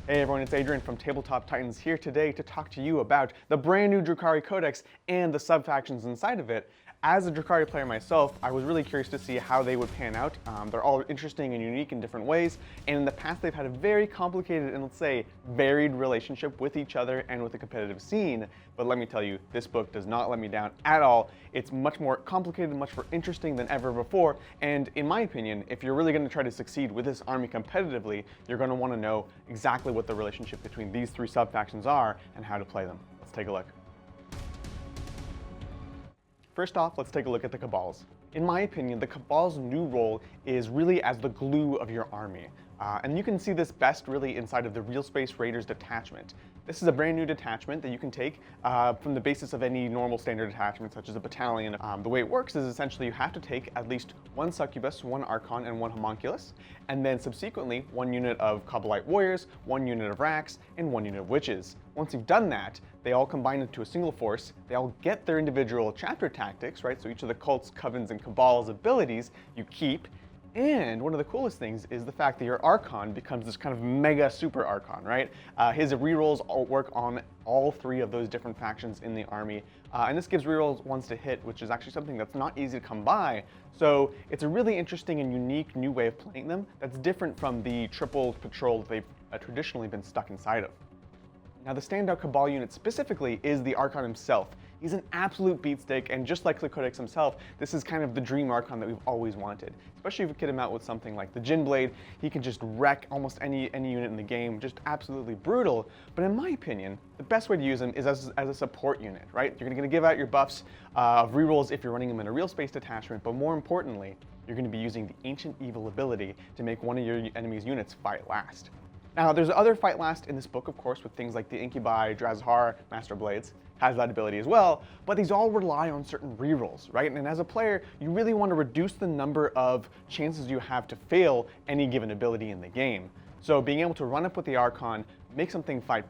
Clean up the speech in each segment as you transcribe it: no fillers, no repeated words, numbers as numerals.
Hey everyone, it's Adrian from Tabletop Titans here today to talk to you about the brand new Drukhari Codex and the subfactions inside of it. As a Drukhari player myself, I was really curious to see how they would pan out. They're all interesting and unique in different ways, and in the past they've had a very complicated and, let's say, varied relationship with each other and with the competitive scene. But let me tell you, this book does not let me down at all. It's much more complicated, much more interesting than ever before, and in my opinion, if you're really going to try to succeed with this army competitively, you're going to want to know exactly what the relationship between these three subfactions are and how to play them. Let's take a look. First off, let's take a look at the Kabals. In my opinion, the Kabals' new role is really as the glue of your army. And you can see this best really inside of the Real Space Raiders detachment. This is a brand new detachment that you can take from the basis of any normal standard detachment, such as a battalion. The way it works is essentially you have to take at least one succubus, one archon, and one homunculus, and then subsequently one unit of Kabalite warriors, one unit of racks, and one unit of witches. Once you've done that, they all combine into a single force. They all get their individual chapter tactics, right? So each of the cults, covens, and cabals abilities you keep. And one of the coolest things is the fact that your Archon becomes this kind of mega super Archon, right? His rerolls all work on all three of those different factions in the army. And this gives rerolls once to hit, which is actually something that's not easy to come by. So it's a really interesting and unique new way of playing them that's different from the triple patrol that they've traditionally been stuck inside of. Now the standout Cabal unit specifically is the Archon himself. He's an absolute beatstick, and just like the Codex himself, this is kind of the dream Archon that we've always wanted. Especially if you kit him out with something like the Djinn Blade, he can just wreck almost any unit in the game, just absolutely brutal. But in my opinion, the best way to use him is as a support unit, right? You're gonna give out your buffs of rerolls if you're running him in a real space detachment, but more importantly, you're gonna be using the Ancient Evil ability to make one of your enemy's units fight last. Now, there's other fight last in this book, of course, with things like the Incubi, Drukhari, Master Blades, has that ability as well, but these all rely on certain rerolls, right? And as a player, you really want to reduce the number of chances you have to fail any given ability in the game. So being able to run up with the Archon, make something fight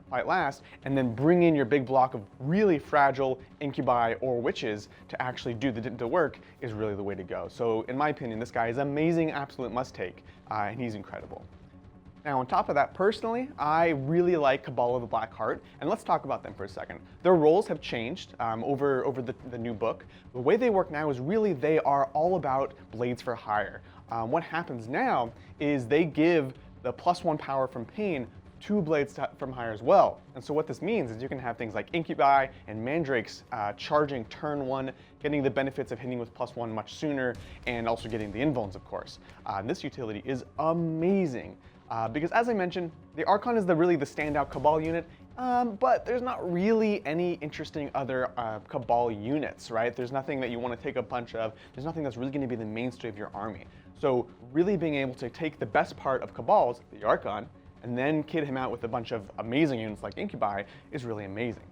last, and then bring in your big block of really fragile Incubi or Witches to actually do the work is really the way to go. So in my opinion, this guy is amazing, absolute must-take, and he's incredible. Now on top of that, personally, I really like Cabal of the Black Heart, and let's talk about them for a second. Their roles have changed over the new book. The way they work now is really they are all about blades for hire. What happens now is they give the +1 power from pain to blades from hire as well. And so what this means is you can have things like Incubi and Mandrakes charging turn 1, getting the benefits of hitting with +1 much sooner, and also getting the invulns, of course. This utility is amazing. Because as I mentioned, the Archon is really the standout Cabal unit, but there's not really any interesting other Cabal units, right? There's nothing that you want to take a bunch of. There's nothing that's really going to be the mainstay of your army. So really being able to take the best part of Cabals, the Archon, and then kit him out with a bunch of amazing units like Incubi is really amazing.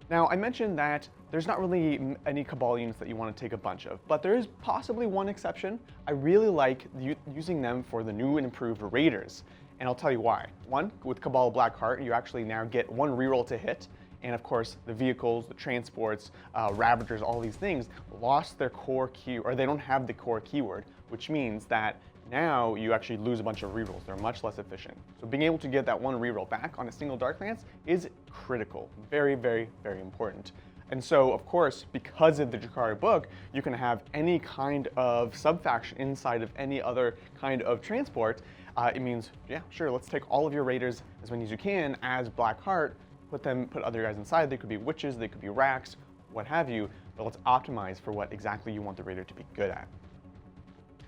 Now, I mentioned that there's not really any Cabal units that you want to take a bunch of, but there is possibly one exception. I really like using them for the new and improved Raiders, and I'll tell you why. One, with Cabal Blackheart, you actually now get one reroll to hit, and of course, the vehicles, the transports, Ravagers, all these things lost their core key, or they don't have the core keyword, which means that now you actually lose a bunch of rerolls. They're much less efficient. So being able to get that one reroll back on a single Dark Lance is critical. Very, very, very important. And so, of course, because of the Drukhari book, you can have any kind of subfaction inside of any other kind of transport. It means, yeah, sure, let's take all of your raiders as many as you can as Blackheart, put other guys inside. They could be witches, they could be racks, what have you, but let's optimize for what exactly you want the raider to be good at.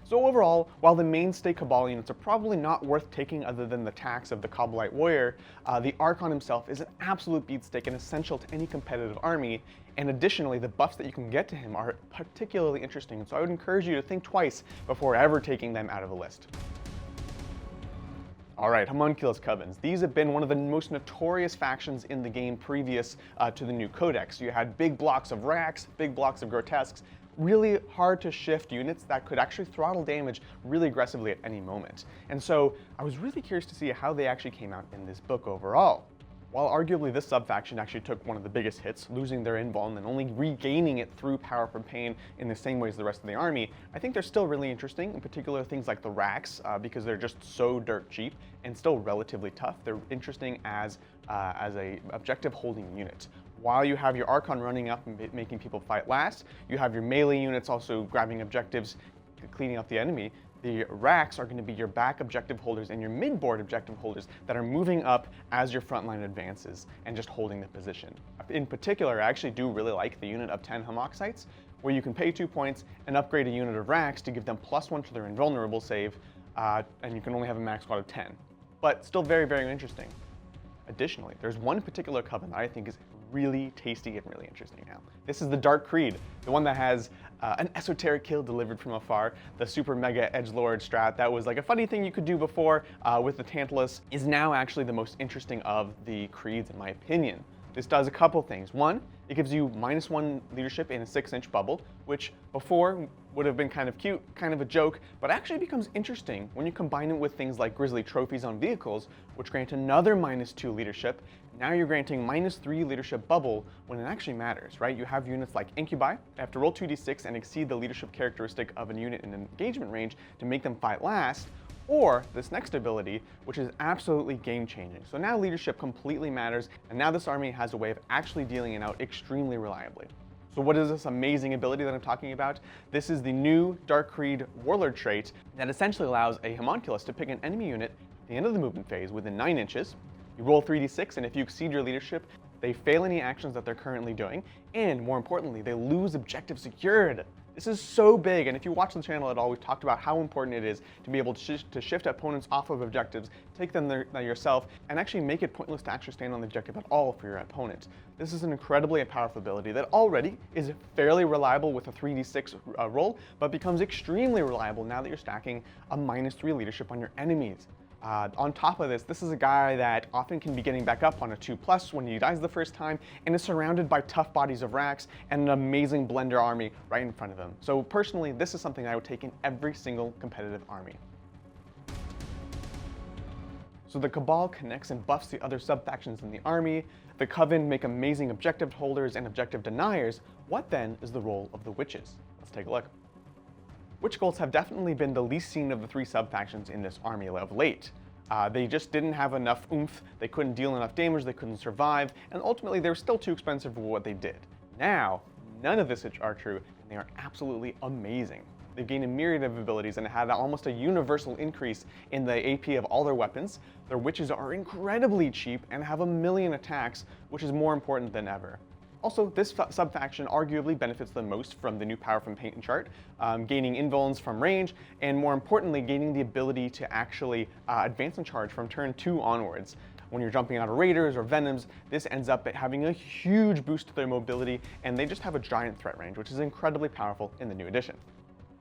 So overall, while the mainstay Cabal units are probably not worth taking other than the tax of the Kabalite warrior, the Archon himself is an absolute beatstick and essential to any competitive army, and additionally, the buffs that you can get to him are particularly interesting, so I would encourage you to think twice before ever taking them out of the list. Alright, Homunculus Covens. These have been one of the most notorious factions in the game previous to the new Codex. You had big blocks of racks, big blocks of grotesques, really hard to shift units that could actually throttle damage really aggressively at any moment. And so I was really curious to see how they actually came out in this book overall. While arguably this subfaction actually took one of the biggest hits, losing their invul and then only regaining it through power from pain in the same way as the rest of the army, I think they're still really interesting, in particular things like the racks, because they're just so dirt cheap and still relatively tough. They're interesting as a objective holding unit. While you have your Archon running up and making people fight last, you have your melee units also grabbing objectives, cleaning up the enemy. The racks are going to be your back objective holders and your mid-board objective holders that are moving up as your front line advances and just holding the position. In particular, I actually do really like the unit of 10 Homoxites, where you can pay 2 points and upgrade a unit of racks to give them +1 to their invulnerable save, and you can only have a max squad of 10. But still very, very interesting. Additionally, there's one particular coven that I think is really tasty and really interesting now. This is the Dark Creed, the one that has an esoteric kill delivered from afar. The super mega edgelord strat that was like a funny thing you could do before with the Tantalus is now actually the most interesting of the creeds in my opinion. This does a couple things. One, it gives you -1 leadership in a 6-inch bubble, which before would have been kind of cute, kind of a joke, but actually becomes interesting when you combine it with things like Grizzly trophies on vehicles, which grant another -2 leadership. Now you're granting -3 leadership bubble when it actually matters, right? You have units like Incubi, they have to roll 2d6 and exceed the leadership characteristic of a unit in an engagement range to make them fight last, or this next ability, which is absolutely game-changing. So now leadership completely matters, and now this army has a way of actually dealing it out extremely reliably. So what is this amazing ability that I'm talking about? This is the new Dark Creed Warlord trait that essentially allows a Homunculus to pick an enemy unit at the end of the movement phase within 9 inches. You roll 3d6, and if you exceed your leadership, they fail any actions that they're currently doing, and more importantly, they lose objective secured. This is so big, and if you watch the channel at all, we've talked about how important it is to be able to shift opponents off of objectives, take them there yourself, and actually make it pointless to actually stand on the objective at all for your opponent. This is an incredibly powerful ability that already is fairly reliable with a 3d6 roll, but becomes extremely reliable now that you're stacking a -3 leadership on your enemies. On top of this, this is a guy that often can be getting back up on a 2+ when he dies the first time, and is surrounded by tough bodies of racks and an amazing blender army right in front of him. So personally, this is something I would take in every single competitive army. So the Cabal connects and buffs the other subfactions in the army. The Coven make amazing objective holders and objective deniers. What then is the role of the Witches? Let's take a look. Wych Cults have definitely been the least seen of the 3 subfactions in this army of late. They just didn't have enough oomph, they couldn't deal enough damage, they couldn't survive, and ultimately they were still too expensive for what they did. Now, none of this are true, and they are absolutely amazing. They've gained a myriad of abilities and had almost a universal increase in the AP of all their weapons. Their witches are incredibly cheap and have 1,000,000 attacks, which is more important than ever. Also, this subfaction arguably benefits the most from the new power from paint chart, gaining invulns from range, and more importantly, gaining the ability to actually advance and charge from turn 2 onwards. When you're jumping out of raiders or venoms, this ends up having a huge boost to their mobility, and they just have a giant threat range, which is incredibly powerful in the new edition.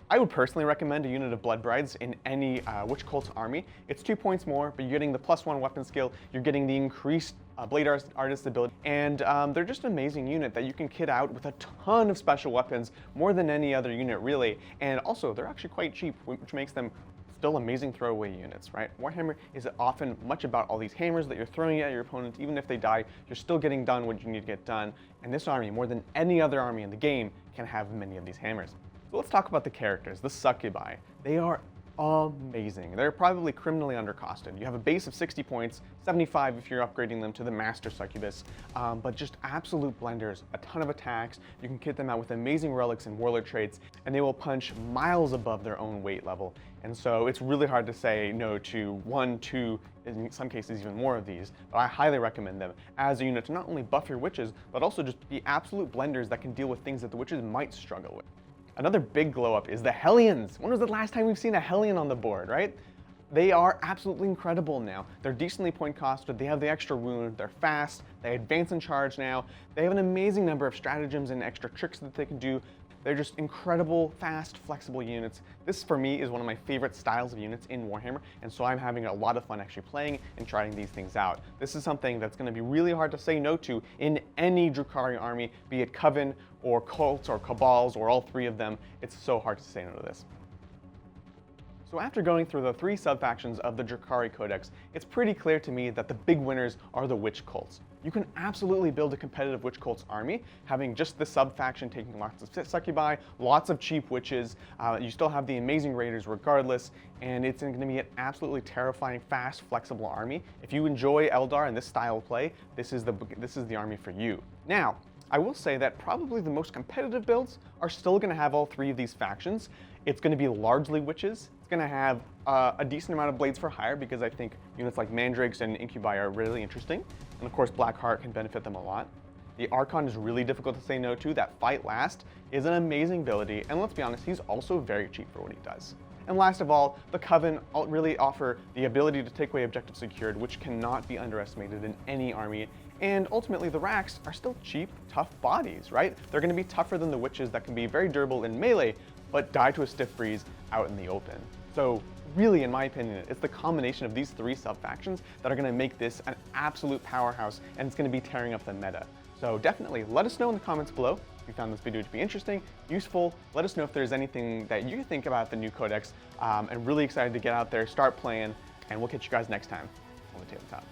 I would personally recommend a unit of Blood Brides in any Wych Cults army. It's 2 points more, but you're getting the +1 weapon skill, you're getting the increased Blade Artist ability, and they're just an amazing unit that you can kit out with a ton of special weapons, more than any other unit really, and also they're actually quite cheap, which makes them still amazing throwaway units, right? Warhammer is often much about all these hammers that you're throwing at your opponent. Even if they die, you're still getting done what you need to get done, and this army, more than any other army in the game, can have many of these hammers. So let's talk about the characters, the Succubi. They are amazing. They're probably criminally undercosted. You have a base of 60 points, 75 if you're upgrading them to the Master Succubus, but just absolute blenders, a ton of attacks. You can kit them out with amazing relics and warlord traits, and they will punch miles above their own weight level. And so it's really hard to say no to 1, 2, in some cases even more of these, but I highly recommend them as a unit to not only buff your witches, but also just be absolute blenders that can deal with things that the witches might struggle with. Another big glow up is the Hellions. When was the last time we've seen a Hellion on the board, right? They are absolutely incredible now. They're decently point costed, they have the extra wound, they're fast, they advance and charge now. They have an amazing number of stratagems and extra tricks that they can do. They're just incredible, fast, flexible units. This, for me, is one of my favorite styles of units in Warhammer, and so I'm having a lot of fun actually playing and trying these things out. This is something that's going to be really hard to say no to in any Drukhari army, be it Coven or Cults or Cabals or all 3 of them. It's so hard to say no to this. So after going through the 3 subfactions of the Drukhari Codex, it's pretty clear to me that the big winners are the Wych Cults. You can absolutely build a competitive Wych Cults army, having just the subfaction taking lots of succubi, lots of cheap witches. You still have the amazing raiders regardless, and it's going to be an absolutely terrifying, fast, flexible army. If you enjoy Eldar and this style of play, this is the army for you. Now, I will say that probably the most competitive builds are still going to have all 3 of these factions. It's going to be largely witches. It's going to have a decent amount of blades for hire because I think units like mandrakes and incubi are really interesting. And of course, Blackheart can benefit them a lot. The Archon is really difficult to say no to. That Fight Last is an amazing ability, and let's be honest, he's also very cheap for what he does. And last of all, the Coven really offer the ability to take away objectives secured, which cannot be underestimated in any army. And ultimately, the Racks are still cheap, tough bodies, right? They're going to be tougher than the witches that can be very durable in melee, but die to a stiff breeze out in the open. So really, in my opinion, it's the combination of these 3 subfactions that are going to make this an absolute powerhouse, and it's going to be tearing up the meta. So definitely let us know in the comments below if you found this video to be interesting, useful. Let us know if there's anything that you think about the new Codex. I'm really excited to get out there, start playing, and we'll catch you guys next time on the Tabletop.